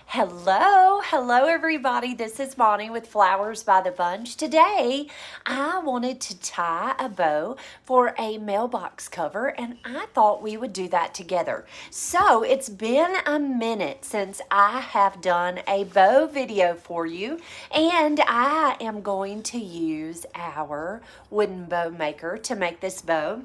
Hello everybody. This is Bonnie with Flowers by the Bunch. Today, I wanted to tie a bow for a mailbox cover, and I thought we would do that together. So, it's been a minute since I have done a bow video for you, and I am going to use our wooden bow maker to make this bow.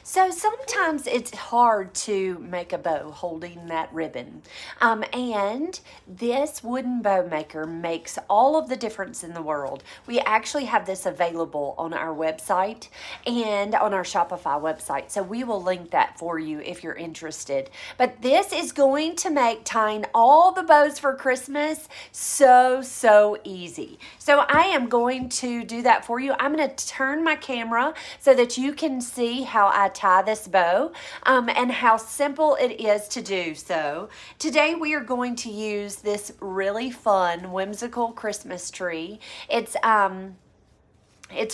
So sometimes it's hard to make a bow holding that ribbon. And this wooden bow maker makes all of the difference in the world. We actually have this available on our website and on our Shopify website. So we will link that for you if you're interested. But this is going to make tying all the bows for Christmas so easy. So I am going to do that for you. I'm going to turn my camera so that you can see how I tie this bow and how simple it is to do so. Today we are going to use this really fun whimsical Christmas tree. It's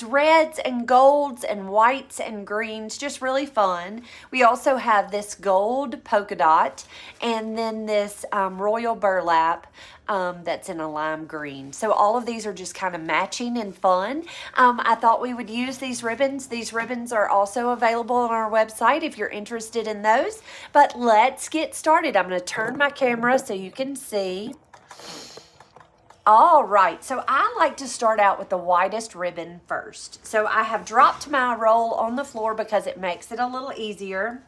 reds and golds and whites and greens, just really fun. We also have this gold polka dot and then this royal burlap that's in a lime green. So all of these are just kind of matching and fun. I thought we would use these ribbons. These ribbons are also available on our website if you're interested in those. But let's get started. I'm going to turn my camera so you can see. All right, so I like to start out with the widest ribbon first. So I have dropped my roll on the floor because it makes it a little easier.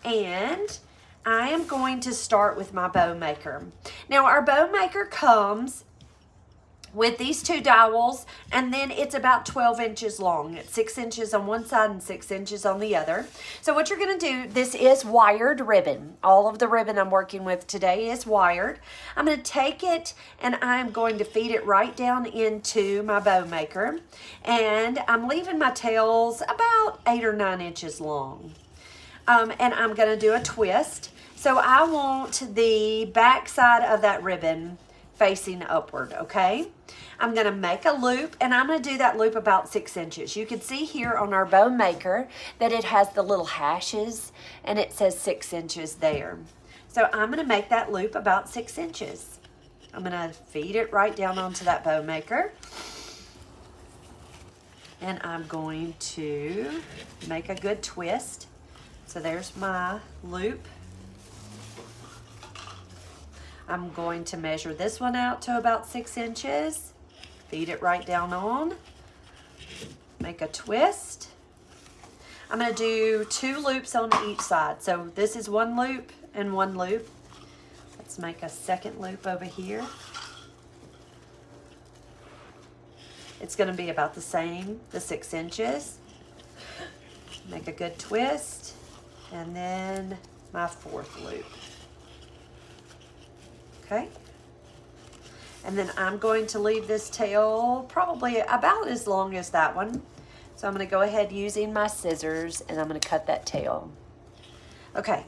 And I am going to start with my bow maker. Now our bow maker comes with these two dowels, and then it's about 12 inches long. It's 6 inches on one side and 6 inches on the other. So what you're going to do, this is wired ribbon. All of the ribbon I'm working with today is wired. I'm going to take it and I'm going to feed it right down into my bow maker. And I'm leaving my tails about 8 or 9 inches long. And I'm going to do a twist. So I want the back side of that ribbon facing upward, okay? I'm going to make a loop, and I'm going to do that loop about 6 inches. You can see here on our bow maker that it has the little hashes, and it says 6 inches there. So I'm going to make that loop about 6 inches. I'm going to feed it right down onto that bow maker. And I'm going to make a good twist. So there's my loop. I'm going to measure this one out to about 6 inches. Feed it right down on. Make a twist. I'm going to do 2 loops on each side. So this is one loop and one loop. Let's make a second loop over here. It's going to be about the same, the 6 inches. Make a good twist. And then my 4th loop. Okay, and then I'm going to leave this tail probably about as long as that one. So I'm going to go ahead using my scissors and I'm going to cut that tail. Okay,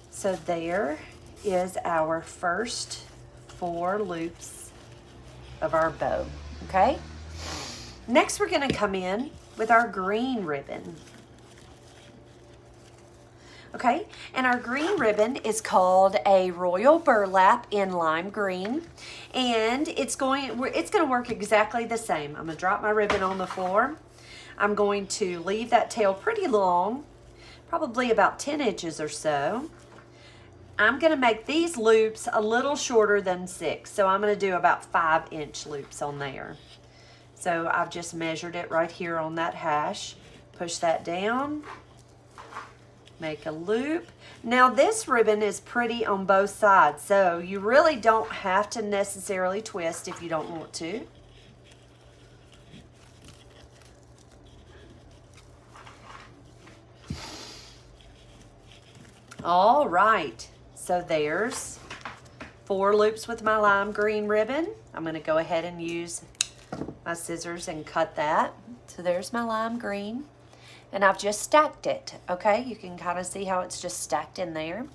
so there is our first 4 loops of our bow, okay? Next we're going to come in with our green ribbon. Okay, and our green ribbon is called a royal burlap in lime green, and it's going to work exactly the same. I'm going to drop my ribbon on the floor. I'm going to leave that tail pretty long, probably about 10 inches or so. I'm going to make these loops a little shorter than 6, so I'm going to do about 5-inch loops on there. So I've just measured it right here on that hash. Push that down. Make a loop. Now this ribbon is pretty on both sides, so you really don't have to necessarily twist if you don't want to. All right, so there's 4 loops with my lime green ribbon. I'm going to go ahead and use my scissors and cut that. So there's my lime green. And I've just stacked it, okay? You can kind of see how it's just stacked in there.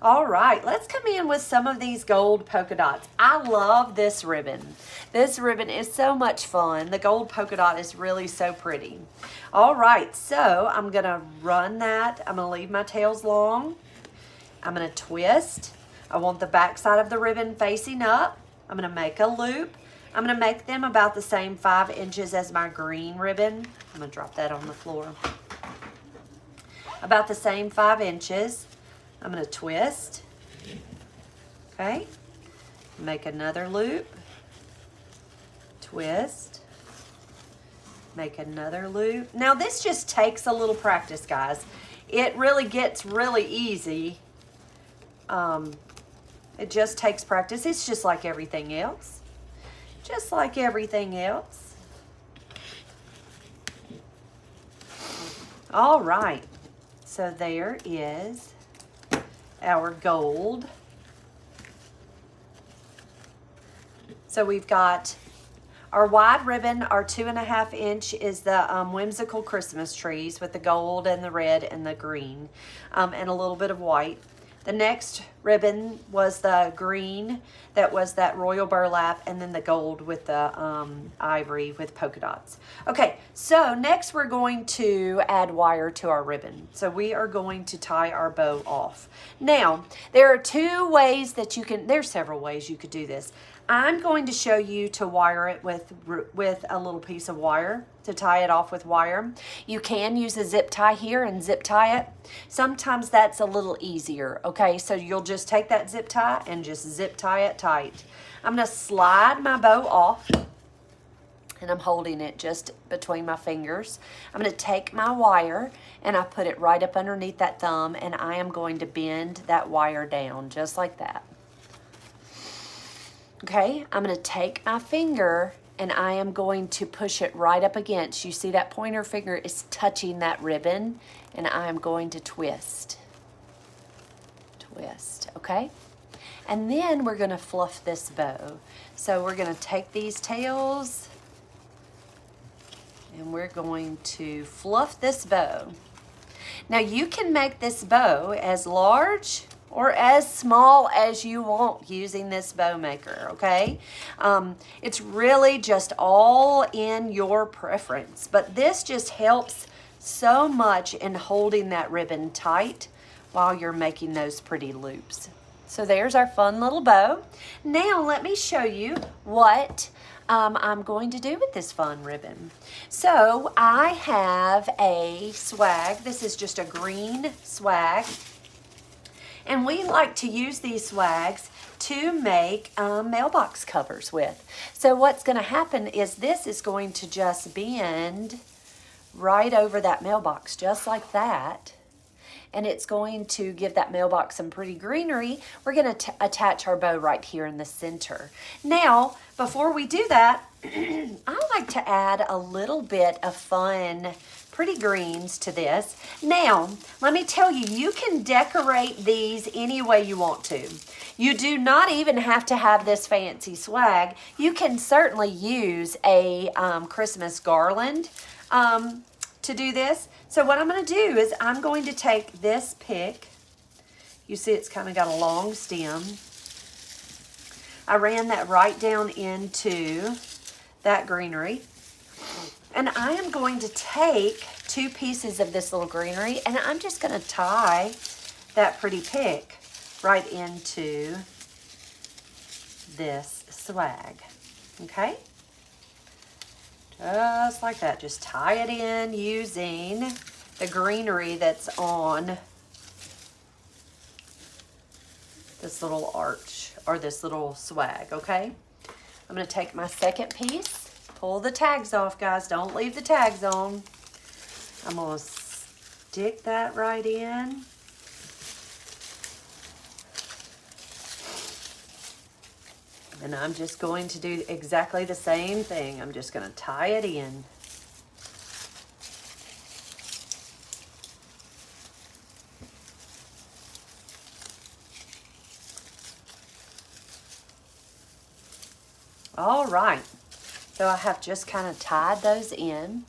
All right, let's come in with some of these gold polka dots. I love this ribbon. This ribbon is so much fun. The gold polka dot is really so pretty. All right, so I'm gonna run that. I'm gonna leave my tails long. I'm gonna twist. I want the back side of the ribbon facing up. I'm going to make a loop. I'm going to make them about the same 5 inches as my green ribbon. I'm going to drop that on the floor. About the same 5 inches. I'm going to twist. Okay. Make another loop. Twist. Make another loop. Now this just takes a little practice, guys. It really gets really easy. It just takes practice. It's just like everything else. Just like everything else. All right. So there is our gold. So we've got our wide ribbon. Our 2.5 inch is the whimsical Christmas trees with the gold and the red and the green and a little bit of white. The next ribbon was the green that was that royal burlap, and then the gold with the ivory with polka dots. Okay, so next we're going to add wire to our ribbon. So we are going to tie our bow off. Now, there are 2 ways that you can, there's several ways you could do this. I'm going to show you to wire it with a little piece of wire, to tie it off with wire. You can use a zip tie here and zip tie it. Sometimes that's a little easier, okay? So you'll just take that zip tie and just zip tie it tight. I'm gonna slide my bow off, and I'm holding it just between my fingers. I'm gonna take my wire and I put it right up underneath that thumb, and I am going to bend that wire down just like that. Okay, I'm going to take my finger and I am going to push it right up against. You see that pointer finger is touching that ribbon, and I am going to twist. Twist, okay? And then we're going to fluff this bow. So we're going to take these tails and we're going to fluff this bow. Now you can make this bow as large or as small as you want using this bow maker, okay? It's really just all in your preference, but this just helps so much in holding that ribbon tight while you're making those pretty loops. So there's our fun little bow. Now let me show you what I'm going to do with this fun ribbon. So I have a swag. This is just a green swag. And we like to use these swags to make mailbox covers with. So what's going to happen is this is going to just bend right over that mailbox, just like that. And it's going to give that mailbox some pretty greenery. We're going to attach our bow right here in the center. Now, before we do that, I like to add a little bit of fun pretty greens to this. Now, let me tell you, you can decorate these any way you want to. You do not even have to have this fancy swag. You can certainly use a Christmas garland to do this. So what I'm going to do is I'm going to take this pick. You see it's kind of got a long stem. I ran that right down into that greenery. And I am going to take 2 pieces of this little greenery and I'm just going to tie that pretty pick right into this swag. Okay? Just like that. Just tie it in using the greenery that's on this little arch or this little swag, okay? I'm going to take my second piece. Pull the tags off, guys. Don't leave the tags on. I'm going to stick that right in. And I'm just going to do exactly the same thing. I'm just going to tie it in. All right. So I have just kind of tied those in.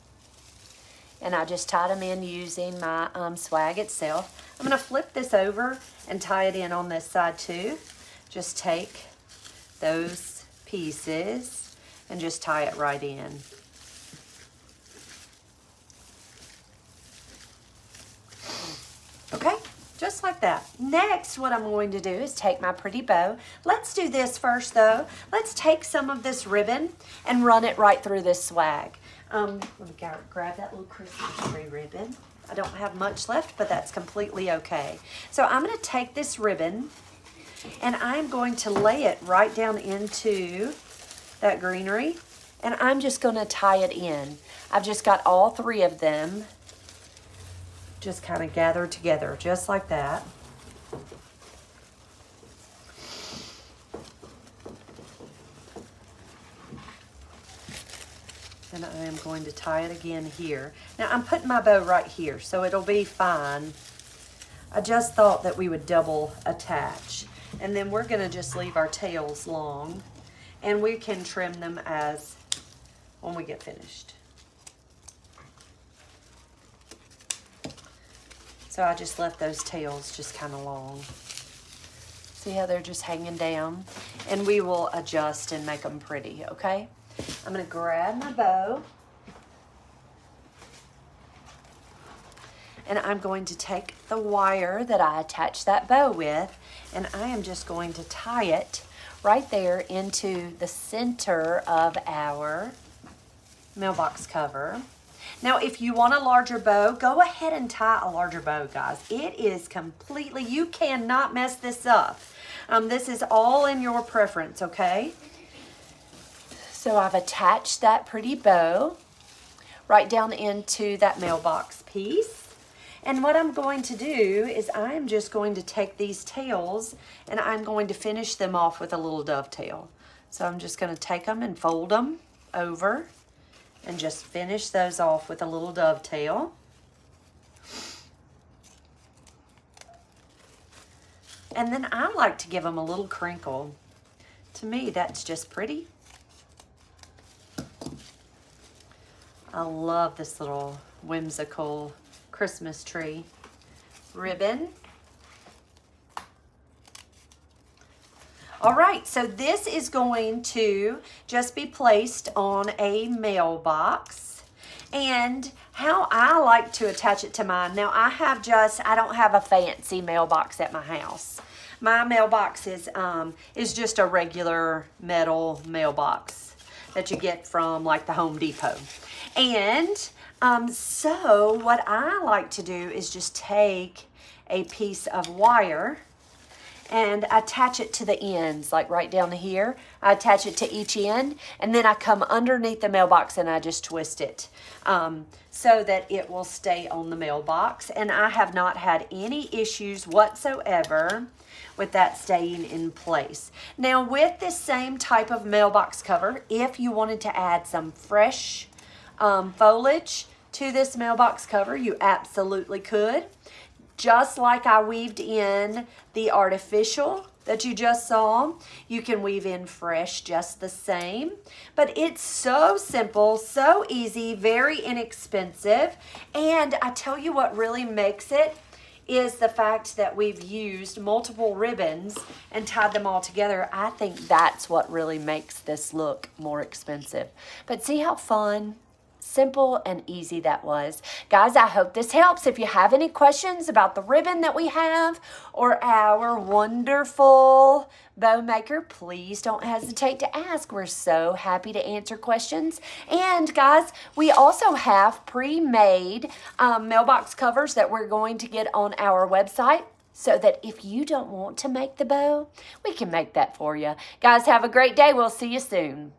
And I just tied them in using my swag itself. I'm going to flip this over and tie it in on this side too. Just take those pieces and just tie it right in. Okay, just like that. Next, what I'm going to do is take my pretty bow. Let's do this first though. Let's take some of this ribbon and run it right through this swag. Let me grab that little Christmas tree ribbon. I don't have much left, but that's completely okay. So I'm going to take this ribbon and I'm going to lay it right down into that greenery, and I'm just going to tie it in. I've just got all three of them just kind of gathered together, just like that. And I am going to tie it again here. Now I'm putting my bow right here, so it'll be fine. I just thought that we would double attach. And then we're gonna just leave our tails long, and we can trim them as when we get finished. So I just left those tails just kind of long. See how they're just hanging down? And we will adjust and make them pretty, okay? I'm gonna grab my bow, and I'm going to take the wire that I attached that bow with, and I am just going to tie it right there into the center of our mailbox cover. Now, if you want a larger bow, go ahead and tie a larger bow, guys. It is completely, you cannot mess this up. This is all in your preference, okay? So I've attached that pretty bow right down into that mailbox piece. And what I'm going to do is I'm just going to take these tails and I'm going to finish them off with a little dovetail. So I'm just going to take them and fold them over and just finish those off with a little dovetail. And then I like to give them a little crinkle. To me, that's just pretty. I love this little whimsical Christmas tree ribbon. All right, so this is going to just be placed on a mailbox. And how I like to attach it to mine, now I don't have a fancy mailbox at my house. My mailbox is just a regular metal mailbox that you get from like the Home Depot. And so what I like to do is just take a piece of wire and attach it to the ends, like right down here. I attach it to each end, and then I come underneath the mailbox and I just twist it so that it will stay on the mailbox. And I have not had any issues whatsoever with that staying in place. Now, with this same type of mailbox cover, if you wanted to add some fresh foliage to this mailbox cover, you absolutely could. Just like I weaved in the artificial that you just saw, you can weave in fresh just the same. But it's so simple, so easy, very inexpensive. And I tell you what really makes it is the fact that we've used multiple ribbons and tied them all together. I think that's what really makes this look more expensive. But see how fun, simple, and easy that was. Guys, I hope this helps. If you have any questions about the ribbon that we have or our wonderful bow maker, please don't hesitate to ask. We're so happy to answer questions. And guys, we also have pre-made mailbox covers that we're going to get on our website, so that if you don't want to make the bow, we can make that for you. Guys, have a great day. We'll see you soon.